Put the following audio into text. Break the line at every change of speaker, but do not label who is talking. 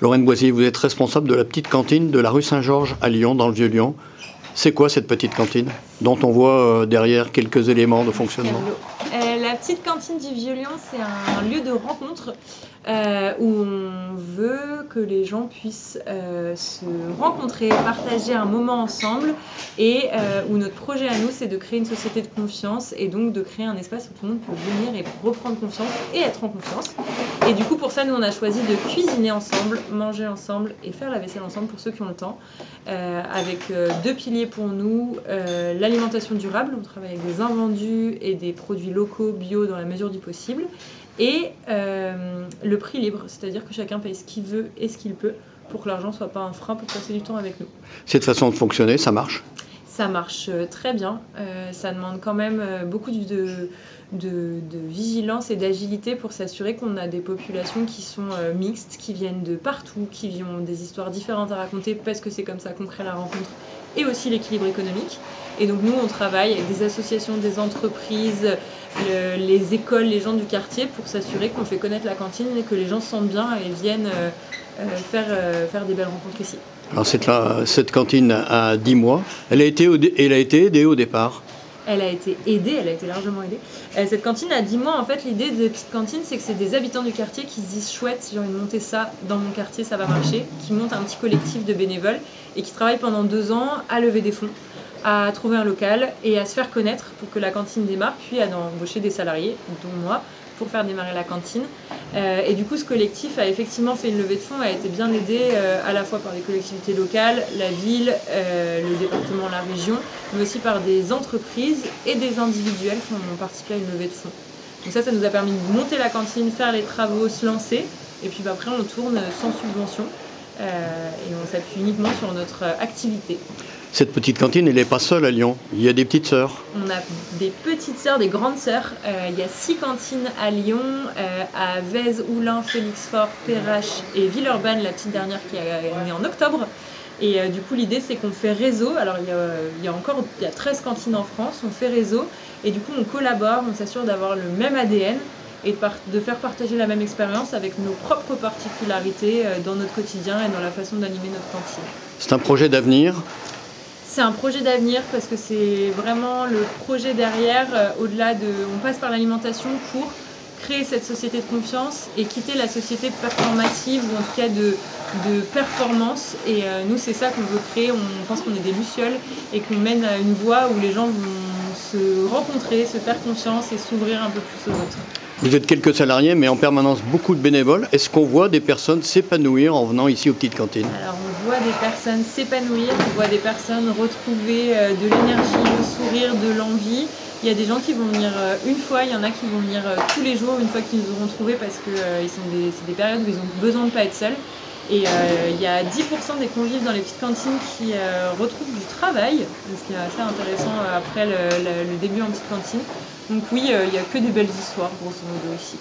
Lorraine Boisier, vous êtes responsable de la petite cantine de la rue Saint-Georges à Lyon, dans le Vieux-Lyon. C'est quoi cette petite cantine dont on voit derrière quelques éléments de fonctionnement?
La petite cantine du Vieux-Lyon, c'est un lieu de rencontre où on veut que les gens puissent se rencontrer, partager un moment ensemble et où notre projet à nous, c'est de créer une société de confiance et donc de créer un espace où tout le monde peut venir et reprendre confiance et être en confiance. Et du coup, pour ça, nous, on a choisi de cuisiner ensemble, manger ensemble et faire la vaisselle ensemble pour ceux qui ont le temps, avec deux piliers pour nous, l'alimentation durable, on travaille avec des invendus et des produits locaux, bio dans la mesure du possible, et le prix libre, c'est-à-dire que chacun paye ce qu'il veut et ce qu'il peut pour que l'argent ne soit pas un frein pour passer du temps avec nous.
Cette façon de fonctionner, ça marche?
Ça marche très bien, ça demande quand même beaucoup de vigilance et d'agilité pour s'assurer qu'on a des populations qui sont mixtes, qui viennent de partout, qui ont des histoires différentes à raconter parce que c'est comme ça qu'on crée la rencontre et aussi l'équilibre économique. Et donc nous, on travaille avec des associations, des entreprises, les écoles, les gens du quartier pour s'assurer qu'on fait connaître la cantine et que les gens se sentent bien et viennent faire des belles rencontres ici.
Alors cette cantine a 10 mois, elle a été aidée au départ.
Elle a été aidée, elle a été largement aidée. Cette cantine a 10 mois, en fait, l'idée de petite cantine, c'est que c'est des habitants du quartier qui se disent chouette, si j'ai envie de monter ça dans mon quartier, ça va marcher, qui montent un petit collectif de bénévoles et qui travaillent pendant 2 ans à lever des fonds, à trouver un local et à se faire connaître pour que la cantine démarre, puis à embaucher des salariés, dont moi, pour faire démarrer la cantine. Et du coup, ce collectif a effectivement fait une levée de fonds, a été bien aidé à la fois par les collectivités locales, la ville, le département, la région, mais aussi par des entreprises et des individuels qui ont participé à une levée de fonds. Donc ça nous a permis de monter la cantine, faire les travaux, se lancer, et puis après on tourne sans subvention et on s'appuie uniquement sur notre activité.
Cette petite cantine, elle n'est pas seule à Lyon, il y a des petites sœurs.
On a des petites sœurs, des grandes sœurs. Il y a 6 cantines à Lyon, à Vèze, Oulin, Félixfort, Perrache et Villeurbanne, la petite dernière qui est née en octobre. Et du coup, l'idée, c'est qu'on fait réseau. Alors, il y a 13 cantines en France, on fait réseau. Et du coup, on collabore, on s'assure d'avoir le même ADN et de faire partager la même expérience avec nos propres particularités dans notre quotidien et dans la façon d'animer notre cantine.
C'est un projet d'avenir.
C'est un projet d'avenir parce que c'est vraiment le projet derrière, au-delà de... On passe par l'alimentation pour créer cette société de confiance et quitter la société performative ou en tout cas de performance. Et nous, c'est ça qu'on veut créer. On pense qu'on est des lucioles et qu'on mène à une voie où les gens vont se rencontrer, se faire confiance et s'ouvrir un peu plus aux autres.
Vous êtes quelques salariés, mais en permanence beaucoup de bénévoles. Est-ce qu'on voit des personnes s'épanouir en venant ici aux petites cantines?
Alors on voit des personnes s'épanouir, on voit des personnes retrouver de l'énergie, le sourire, de l'envie. Il y a des gens qui vont venir une fois, il y en a qui vont venir tous les jours, une fois qu'ils nous auront trouvés parce que c'est des périodes où ils ont besoin de ne pas être seuls. Et il y a 10% des convives dans les petites cantines qui retrouvent du travail, ce qui est assez intéressant après le début en petite cantine. Donc oui, il n'y a que des belles histoires, grosso modo, ici.